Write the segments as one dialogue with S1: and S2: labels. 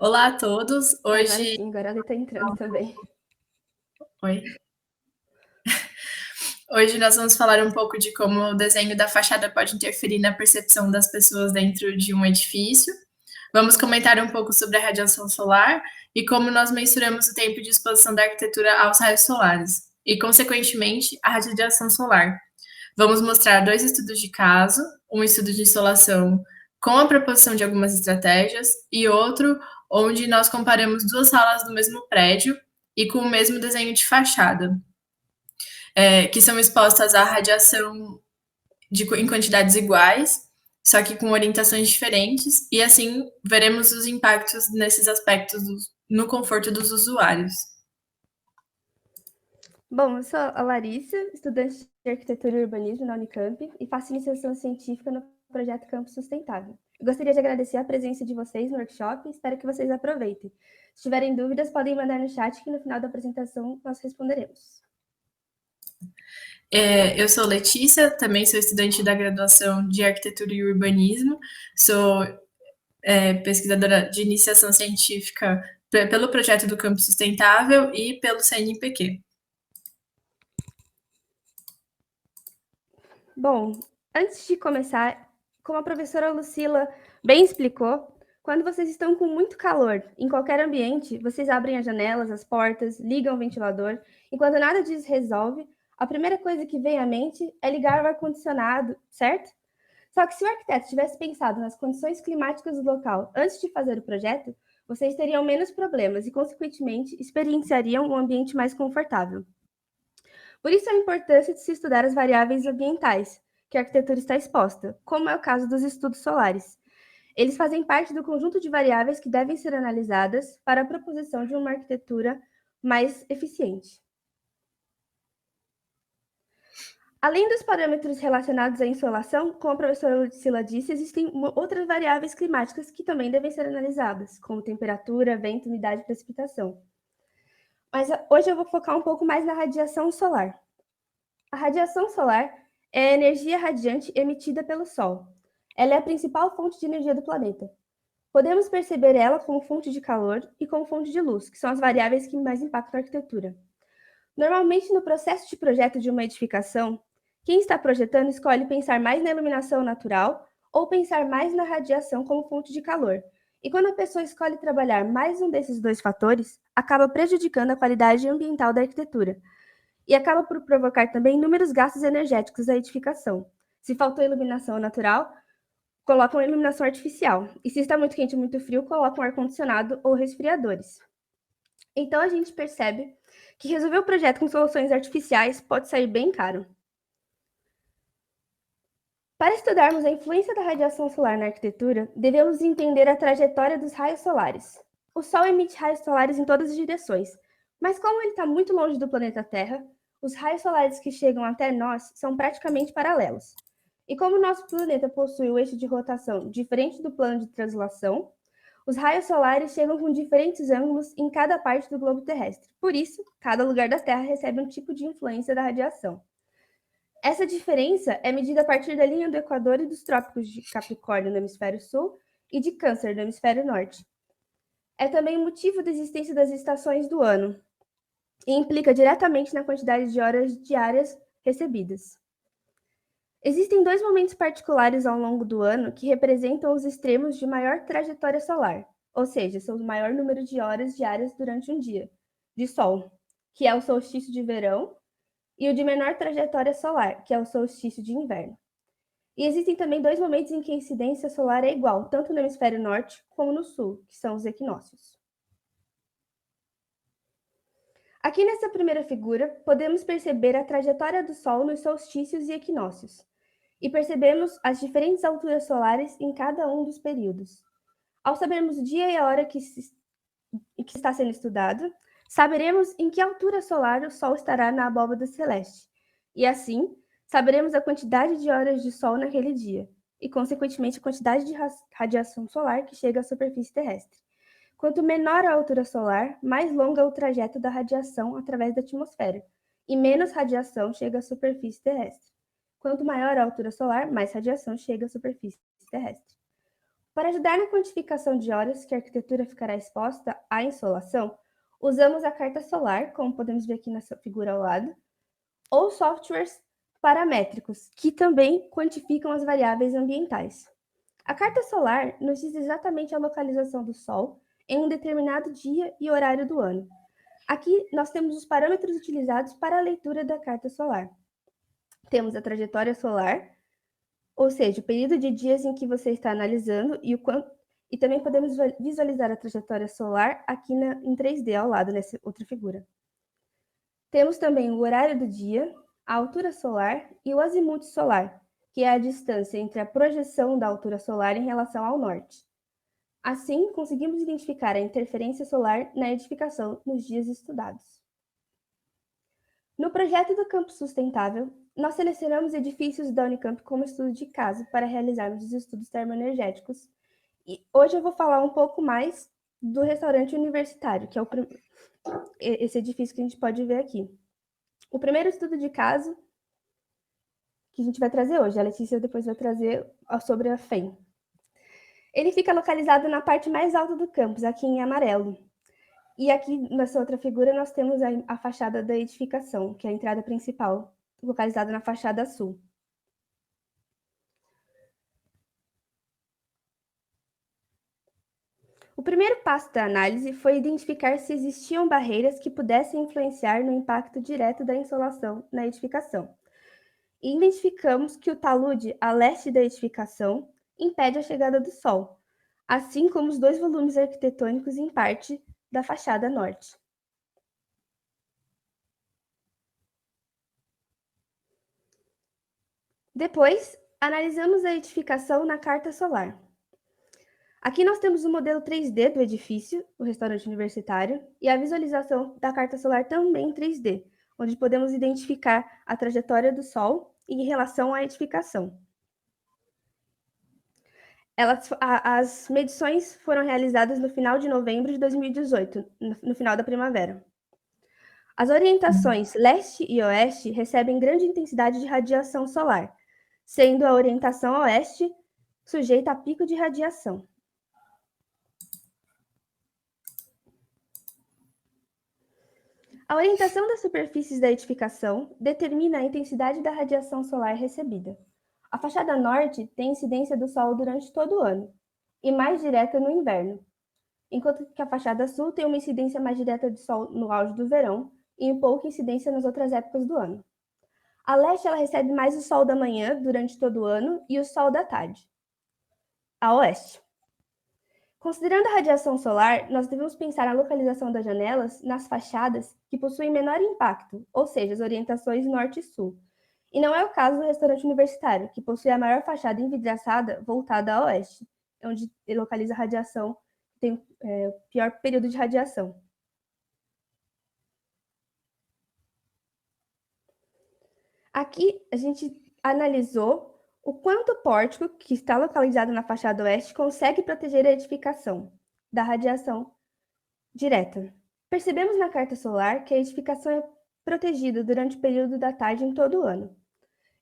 S1: Olá a todos.
S2: Agora
S1: Hoje,
S2: sim, agora ela tá entrando também.
S1: oi. Hoje nós vamos falar um pouco de como o desenho da fachada pode interferir na percepção das pessoas dentro de um edifício. Vamos comentar um pouco sobre a radiação solar e como nós mensuramos o tempo de exposição da arquitetura aos raios solares e, consequentemente, a radiação solar. Vamos mostrar dois estudos de caso, um estudo de insolação com a proposição de algumas estratégias e outro onde nós comparamos duas salas do mesmo prédio e com o mesmo desenho de fachada, que são expostas à radiação em quantidades iguais, só que com orientações diferentes, e assim veremos os impactos nesses aspectos no conforto dos usuários.
S2: Bom, eu sou a Larissa, estudante de Arquitetura e Urbanismo na Unicamp e faço iniciação científica no projeto Campus Sustentável. Eu gostaria de agradecer a presença de vocês no workshop e espero que vocês aproveitem. Se tiverem dúvidas, podem mandar no chat que no final da apresentação nós responderemos.
S1: Eu sou Letícia, também sou estudante da graduação de Arquitetura e Urbanismo, sou pesquisadora de iniciação científica pelo projeto do Campo Sustentável e pelo CNPq.
S2: Bom, antes de começar, como a professora Lucila bem explicou, quando vocês estão com muito calor em qualquer ambiente, vocês abrem as janelas, as portas, ligam o ventilador, e quando nada disso resolve, a primeira coisa que vem à mente é ligar o ar-condicionado, certo? Só que se o arquiteto tivesse pensado nas condições climáticas do local antes de fazer o projeto, vocês teriam menos problemas e, consequentemente, experienciariam um ambiente mais confortável. Por isso a importância de se estudar as variáveis ambientais que a arquitetura está exposta, como é o caso dos estudos solares. Eles fazem parte do conjunto de variáveis que devem ser analisadas para a proposição de uma arquitetura mais eficiente. Além dos parâmetros relacionados à insolação, como a professora Lucila disse, existem outras variáveis climáticas que também devem ser analisadas, como temperatura, vento, umidade e precipitação. Mas hoje eu vou focar um pouco mais na radiação solar. A radiação solar é a energia radiante emitida pelo Sol. Ela é a principal fonte de energia do planeta. Podemos perceber ela como fonte de calor e como fonte de luz, que são as variáveis que mais impactam a arquitetura. Normalmente, no processo de projeto de uma edificação, quem está projetando escolhe pensar mais na iluminação natural ou pensar mais na radiação como fonte de calor. E quando a pessoa escolhe trabalhar mais um desses dois fatores, acaba prejudicando a qualidade ambiental da arquitetura, e acaba por provocar também inúmeros gastos energéticos da edificação. Se faltou iluminação natural, colocam iluminação artificial. E se está muito quente ou muito frio, colocam ar-condicionado ou resfriadores. Então a gente percebe que resolver o projeto com soluções artificiais pode sair bem caro. Para estudarmos a influência da radiação solar na arquitetura, devemos entender a trajetória dos raios solares. O Sol emite raios solares em todas as direções, mas como ele está muito longe do planeta Terra, os raios solares que chegam até nós são praticamente paralelos. E como nosso planeta possui o eixo de rotação diferente do plano de translação, os raios solares chegam com diferentes ângulos em cada parte do globo terrestre. Por isso, cada lugar da Terra recebe um tipo de influência da radiação. Essa diferença é medida a partir da linha do Equador e dos trópicos de Capricórnio no hemisfério sul e de Câncer no hemisfério norte. É também o motivo da existência das estações do ano e implica diretamente na quantidade de horas diárias recebidas. Existem dois momentos particulares ao longo do ano que representam os extremos de maior trajetória solar, ou seja, são o maior número de horas diárias durante um dia de sol, que é o solstício de verão, e o de menor trajetória solar, que é o solstício de inverno. E existem também dois momentos em que a incidência solar é igual, tanto no hemisfério norte como no sul, que são os equinócios. Aqui nessa primeira figura, podemos perceber a trajetória do Sol nos solstícios e equinócios, e percebemos as diferentes alturas solares em cada um dos períodos. Ao sabermos o dia e a hora que está sendo estudado, saberemos em que altura solar o Sol estará na abóbada celeste, e assim, saberemos a quantidade de horas de Sol naquele dia, e consequentemente a quantidade de radiação solar que chega à superfície terrestre. Quanto menor a altura solar, mais longo é o trajeto da radiação através da atmosfera, e menos radiação chega à superfície terrestre. Quanto maior a altura solar, mais radiação chega à superfície terrestre. Para ajudar na quantificação de horas que a arquitetura ficará exposta à insolação, usamos a carta solar, como podemos ver aqui nessa figura ao lado, ou softwares paramétricos, que também quantificam as variáveis ambientais. A carta solar nos diz exatamente a localização do Sol em um determinado dia e horário do ano. Aqui nós temos os parâmetros utilizados para a leitura da carta solar. Temos a trajetória solar, ou seja, o período de dias em que você está analisando e também podemos visualizar a trajetória solar aqui em 3D ao lado, nessa outra figura. Temos também o horário do dia, a altura solar e o azimuth solar, que é a distância entre a projeção da altura solar em relação ao norte. Assim, conseguimos identificar a interferência solar na edificação nos dias estudados. No projeto do Campus Sustentável, nós selecionamos edifícios da Unicamp como estudo de caso para realizarmos os estudos termoenergéticos. E hoje eu vou falar um pouco mais do restaurante universitário, que é esse edifício que a gente pode ver aqui. O primeiro estudo de caso que a gente vai trazer hoje, a Letícia depois vai trazer sobre a FEM. Ele fica localizado na parte mais alta do campus, aqui em amarelo. E aqui, nessa outra figura, nós temos a fachada da edificação, que é a entrada principal, localizada na fachada sul. O primeiro passo da análise foi identificar se existiam barreiras que pudessem influenciar no impacto direto da insolação na edificação. E identificamos que o talude a leste da edificação impede a chegada do sol, assim como os dois volumes arquitetônicos em parte da fachada norte. Depois, analisamos a edificação na carta solar. Aqui nós temos o modelo 3D do edifício, o restaurante universitário, e a visualização da carta solar também em 3D, onde podemos identificar a trajetória do Sol em relação à edificação. As medições foram realizadas no final de novembro de 2018, no final da primavera. As orientações leste e oeste recebem grande intensidade de radiação solar, sendo a orientação oeste sujeita a pico de radiação. A orientação das superfícies da edificação determina a intensidade da radiação solar recebida. A fachada norte tem incidência do Sol durante todo o ano, e mais direta no inverno, enquanto que a fachada sul tem uma incidência mais direta do Sol no auge do verão e pouca incidência nas outras épocas do ano. A leste ela recebe mais o Sol da manhã durante todo o ano e o Sol da tarde. A oeste. Considerando a radiação solar, nós devemos pensar na localização das janelas nas fachadas que possuem menor impacto, ou seja, as orientações norte e sul. E não é o caso do restaurante universitário, que possui a maior fachada envidraçada voltada a oeste, onde ele localiza a radiação, tem o pior período de radiação. Aqui a gente analisou o quanto o pórtico, que está localizado na fachada oeste, consegue proteger a edificação da radiação direta. Percebemos na carta solar que a edificação é protegida durante o período da tarde em todo o ano.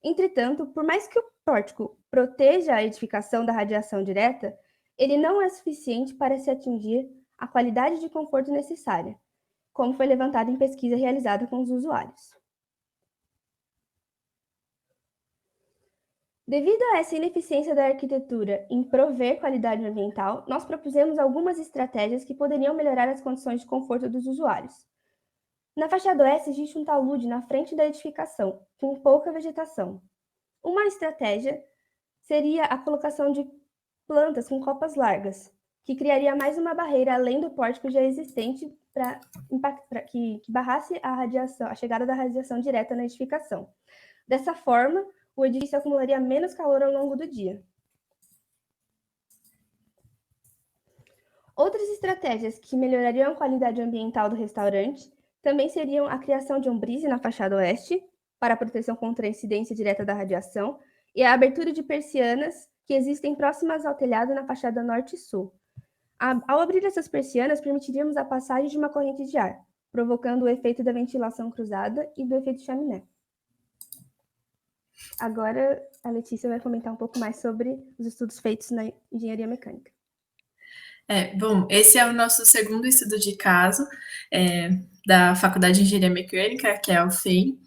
S2: Entretanto, por mais que o pórtico proteja a edificação da radiação direta, ele não é suficiente para se atingir a qualidade de conforto necessária, como foi levantado em pesquisa realizada com os usuários. Devido a essa ineficiência da arquitetura em prover qualidade ambiental, nós propusemos algumas estratégias que poderiam melhorar as condições de conforto dos usuários. Na fachada oeste existe um talude na frente da edificação, com pouca vegetação. Uma estratégia seria a colocação de plantas com copas largas, que criaria mais uma barreira além do pórtico já existente para que barrasse a chegada da radiação direta na edificação. Dessa forma, o edifício acumularia menos calor ao longo do dia. Outras estratégias que melhorariam a qualidade ambiental do restaurante também seriam a criação de um brise na fachada oeste, para a proteção contra a incidência direta da radiação, e a abertura de persianas que existem próximas ao telhado na fachada norte e sul. Ao abrir essas persianas, permitiríamos a passagem de uma corrente de ar, provocando o efeito da ventilação cruzada e do efeito chaminé. Agora, a Letícia vai comentar um pouco mais sobre os estudos feitos na engenharia mecânica.
S1: Bom, esse é o nosso segundo estudo de caso da Faculdade de Engenharia Mecânica, que é a UFEM.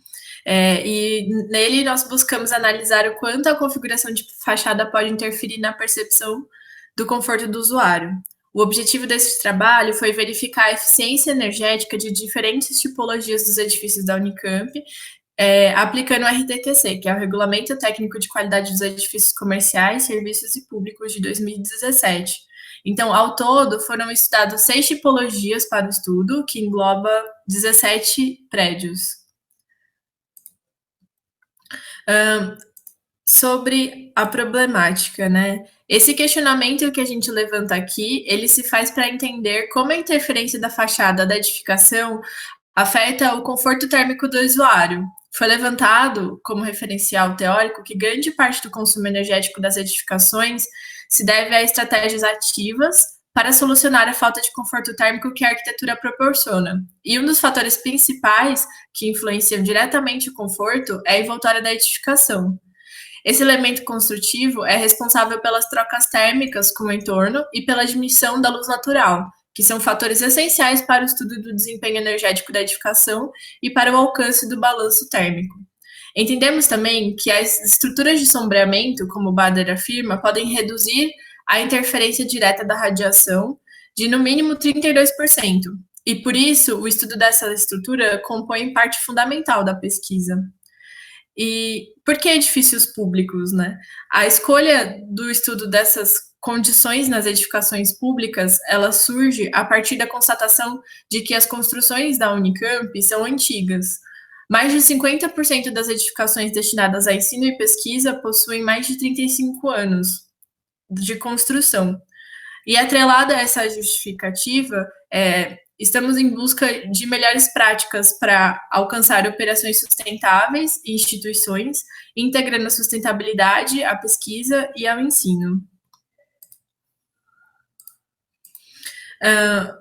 S1: E nele nós buscamos analisar o quanto a configuração de fachada pode interferir na percepção do conforto do usuário. O objetivo desse trabalho foi verificar a eficiência energética de diferentes tipologias dos edifícios da Unicamp, aplicando o RTQC, que é o Regulamento Técnico de Qualidade dos Edifícios Comerciais, Serviços e Públicos de 2017. Então, ao todo, foram estudadas 6 tipologias para o estudo, que engloba 17 prédios. Sobre a problemática, né? Esse questionamento que a gente levanta aqui, ele se faz para entender como a interferência da fachada da edificação afeta o conforto térmico do usuário. Foi levantado como referencial teórico que grande parte do consumo energético das edificações se deve a estratégias ativas para solucionar a falta de conforto térmico que a arquitetura proporciona. E um dos fatores principais que influenciam diretamente o conforto é a envoltória da edificação. Esse elemento construtivo é responsável pelas trocas térmicas com o entorno e pela admissão da luz natural, que são fatores essenciais para o estudo do desempenho energético da edificação e para o alcance do balanço térmico. Entendemos também que as estruturas de sombreamento, como Bader afirma, podem reduzir a interferência direta da radiação de no mínimo 32%, e por isso o estudo dessa estrutura compõe parte fundamental da pesquisa. E por que edifícios públicos, né? A escolha do estudo dessas condições nas edificações públicas, ela surge a partir da constatação de que as construções da Unicamp são antigas. Mais de 50% das edificações destinadas a ensino e pesquisa possuem mais de 35 anos de construção. E atrelada a essa justificativa, estamos em busca de melhores práticas para alcançar operações sustentáveis em instituições, integrando a sustentabilidade, a pesquisa e ao ensino.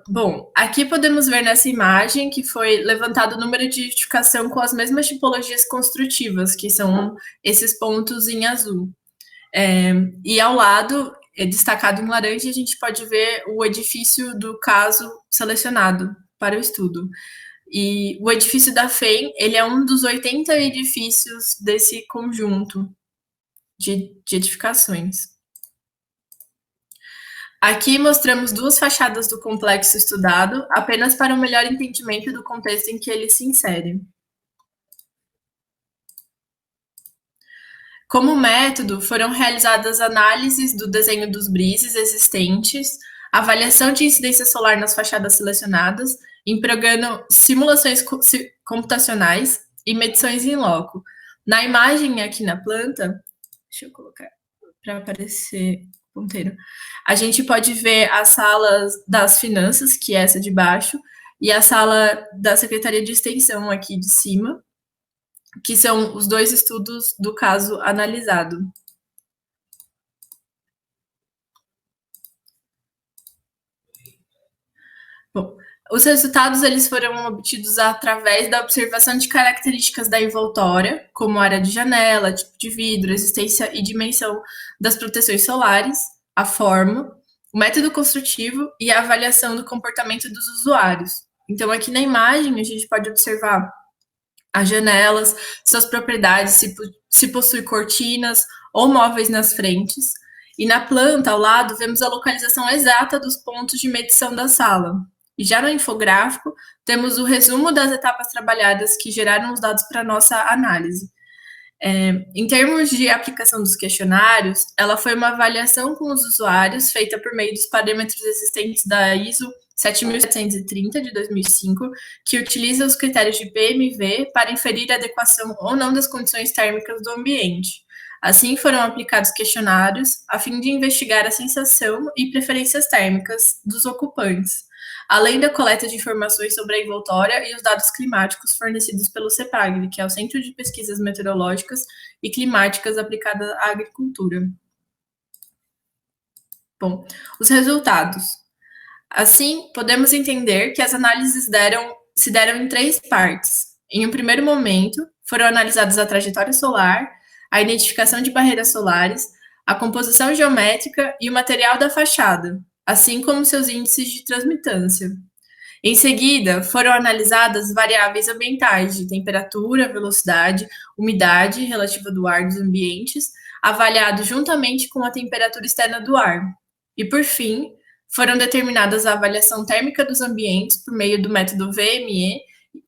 S1: Bom, aqui podemos ver nessa imagem que foi levantado o número de edificação com as mesmas tipologias construtivas, que são esses pontos em azul. E ao lado, destacado em laranja, a gente pode ver o edifício do caso selecionado para o estudo. E o edifício da FEM, ele é um dos 80 edifícios desse conjunto de edificações. Aqui mostramos 2 fachadas do complexo estudado, apenas para um melhor entendimento do contexto em que ele se insere. Como método, foram realizadas análises do desenho dos brises existentes, avaliação de incidência solar nas fachadas selecionadas, empregando simulações computacionais e medições em loco. Na imagem aqui na planta, deixa eu colocar para aparecer o ponteiro, a gente pode ver as salas das finanças, que é essa de baixo, e a sala da Secretaria de Extensão aqui de cima, que são os 2 estudos do caso analisado. Bom, os resultados eles foram obtidos através da observação de características da envoltória, como área de janela, tipo de vidro, existência e dimensão das proteções solares, a forma, o método construtivo e a avaliação do comportamento dos usuários. Então, aqui na imagem, a gente pode observar as janelas, suas propriedades, se possui cortinas ou móveis nas frentes. E na planta, ao lado, vemos a localização exata dos pontos de medição da sala. E já no infográfico, temos o resumo das etapas trabalhadas que geraram os dados para nossa análise. Em termos de aplicação dos questionários, ela foi uma avaliação com os usuários feita por meio dos parâmetros existentes da ISO 7730 de 2005, que utiliza os critérios de PMV para inferir a adequação ou não das condições térmicas do ambiente. Assim, foram aplicados questionários a fim de investigar a sensação e preferências térmicas dos ocupantes, além da coleta de informações sobre a envoltória e os dados climáticos fornecidos pelo CEPAGRE, que é o Centro de Pesquisas Meteorológicas e Climáticas aplicada à Agricultura. Bom, os resultados. Assim, podemos entender que as análises se deram em 3 partes. Em um primeiro momento, foram analisadas a trajetória solar, a identificação de barreiras solares, a composição geométrica e o material da fachada, assim como seus índices de transmitância. Em seguida, foram analisadas variáveis ambientais de temperatura, velocidade, umidade relativa do ar dos ambientes, avaliado juntamente com a temperatura externa do ar. E, por fim, foram determinadas a avaliação térmica dos ambientes por meio do método VME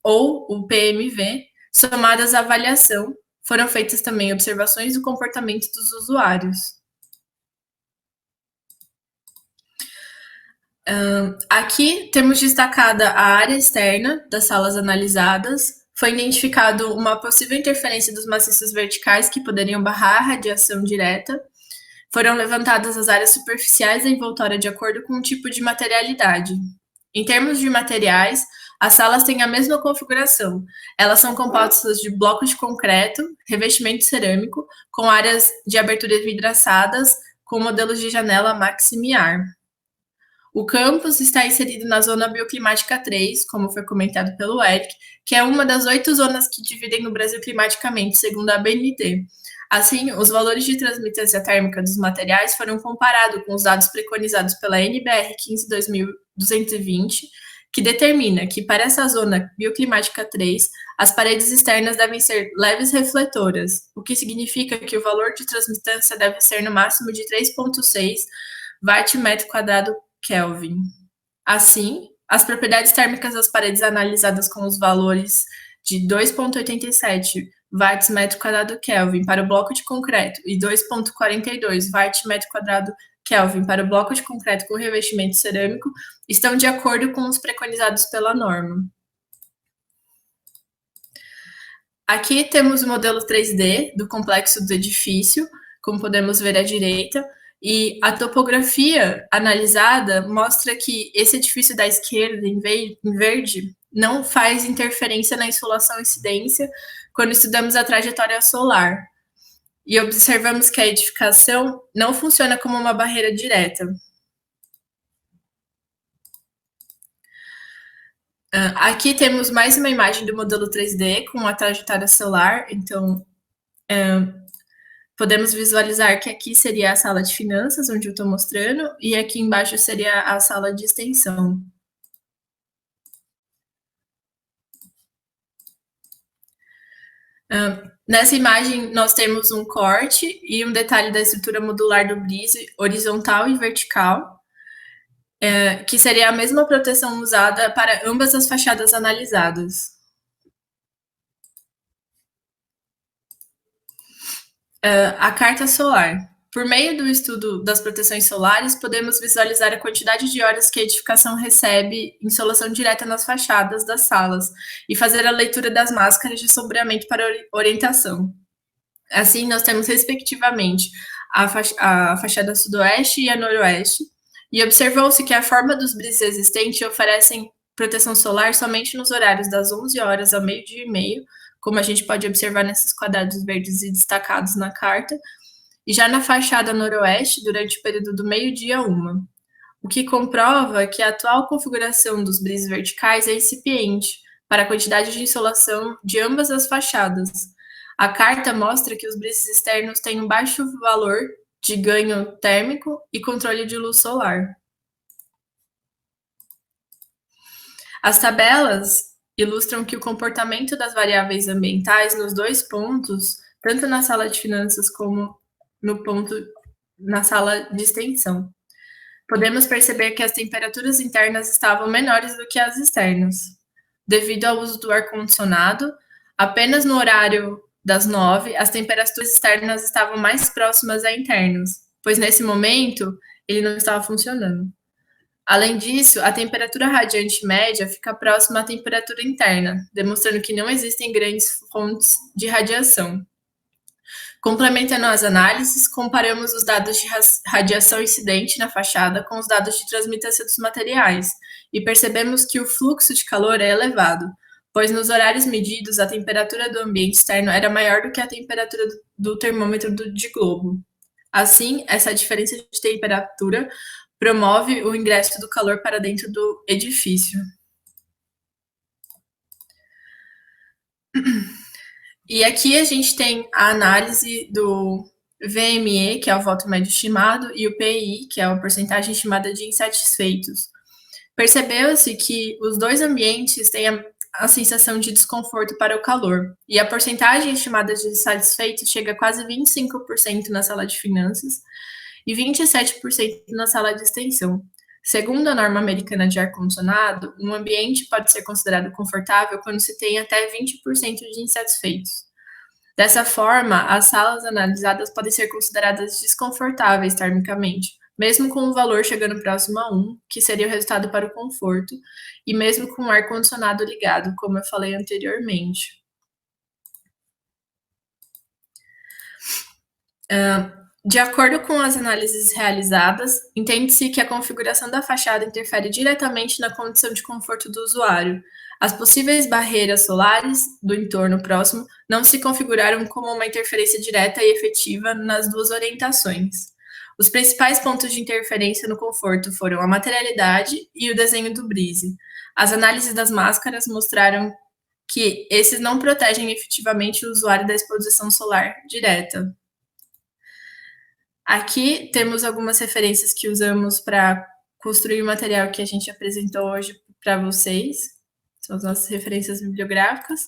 S1: ou o PMV, somadas à avaliação, foram feitas também observações do comportamento dos usuários. Aqui temos destacada a área externa das salas analisadas. Foi identificado uma possível interferência dos maciços verticais que poderiam barrar a radiação direta. Foram levantadas as áreas superficiais da envoltória de acordo com o tipo de materialidade. Em termos de materiais, as salas têm a mesma configuração. Elas são compostas de blocos de concreto, revestimento cerâmico, com áreas de abertura vidraçadas, com modelos de janela maximiar. O campus está inserido na zona bioclimática 3, como foi comentado pelo Eric, que é uma das 8 zonas que dividem o Brasil climaticamente, segundo a ABNT. Assim, os valores de transmitância térmica dos materiais foram comparados com os dados preconizados pela NBR 15.2220, que determina que, para essa zona bioclimática 3, as paredes externas devem ser leves refletoras, o que significa que o valor de transmitância deve ser no máximo de 3,6 Watt/m². Assim, as propriedades térmicas das paredes analisadas com os valores de 2,87 Watts/m² para o bloco de concreto e 2,42 Watt/m² para o bloco de concreto com revestimento cerâmico estão de acordo com os preconizados pela norma. Aqui temos o modelo 3D do complexo do edifício, como podemos ver à direita, e a topografia analisada mostra que esse edifício da esquerda, em verde, não faz interferência na insolação e incidência quando estudamos a trajetória solar. E observamos que a edificação não funciona como uma barreira direta. Aqui temos mais uma imagem do modelo 3D com a trajetória solar. Então, podemos visualizar que aqui seria a sala de finanças, onde eu estou mostrando, e aqui embaixo seria a sala de extensão. Nessa imagem, nós temos um corte e um detalhe da estrutura modular do brise, horizontal e vertical, que seria a mesma proteção usada para ambas as fachadas analisadas. A carta solar. Por meio do estudo das proteções solares, podemos visualizar a quantidade de horas que a edificação recebe insolação direta nas fachadas das salas e fazer a leitura das máscaras de sombreamento para orientação. Assim, nós temos, respectivamente, a fachada sudoeste e a noroeste, e observou-se que a forma dos brises existentes oferecem proteção solar somente nos horários das 11 horas ao meio-dia e meio, como a gente pode observar nesses quadrados verdes e destacados na carta, e já na fachada noroeste, durante o período do meio-dia a 1, o que comprova que a atual configuração dos brises verticais é incipiente para a quantidade de insolação de ambas as fachadas. A carta mostra que os brises externos têm um baixo valor de ganho térmico e controle de luz solar. As tabelas ilustram que o comportamento das variáveis ambientais nos dois pontos, tanto na sala de finanças como no ponto na sala de extensão. Podemos perceber que as temperaturas internas estavam menores do que as externas. Devido ao uso do ar-condicionado, apenas no horário das 9, as temperaturas externas estavam mais próximas a internas, pois nesse momento ele não estava funcionando. Além disso, a temperatura radiante média fica próxima à temperatura interna, demonstrando que não existem grandes fontes de radiação. Complementando as análises, comparamos os dados de radiação incidente na fachada com os dados de transmitância dos materiais e percebemos que o fluxo de calor é elevado, pois nos horários medidos a temperatura do ambiente externo era maior do que a temperatura do termômetro de globo. Assim, essa diferença de temperatura promove o ingresso do calor para dentro do edifício. E aqui a gente tem a análise do VME, que é o voto médio estimado, e o PI, que é a porcentagem estimada de insatisfeitos. Percebeu-se que os dois ambientes têm a sensação de desconforto para o calor, e a porcentagem estimada de insatisfeitos chega a quase 25% na sala de finanças e 27% na sala de extensão. Segundo a norma americana de ar-condicionado, um ambiente pode ser considerado confortável quando se tem até 20% de insatisfeitos. Dessa forma, as salas analisadas podem ser consideradas desconfortáveis termicamente, mesmo com o valor chegando próximo a 1, que seria o resultado para o conforto, e mesmo com o ar-condicionado ligado, como eu falei anteriormente. De acordo com as análises realizadas, entende-se que a configuração da fachada interfere diretamente na condição de conforto do usuário. As possíveis barreiras solares do entorno próximo não se configuraram como uma interferência direta e efetiva nas duas orientações. Os principais pontos de interferência no conforto foram a materialidade e o desenho do brise. As análises das máscaras mostraram que esses não protegem efetivamente o usuário da exposição solar direta. Aqui temos algumas referências que usamos para construir o material que a gente apresentou hoje para vocês. São as nossas referências bibliográficas.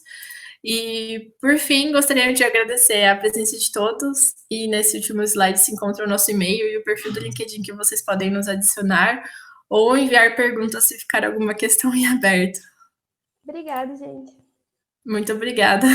S1: E, por fim, gostaria de agradecer a presença de todos. E nesse último slide se encontra o nosso e-mail e o perfil do LinkedIn que vocês podem nos adicionar ou enviar perguntas se ficar alguma questão em aberto.
S2: Obrigada, gente.
S1: Muito obrigada.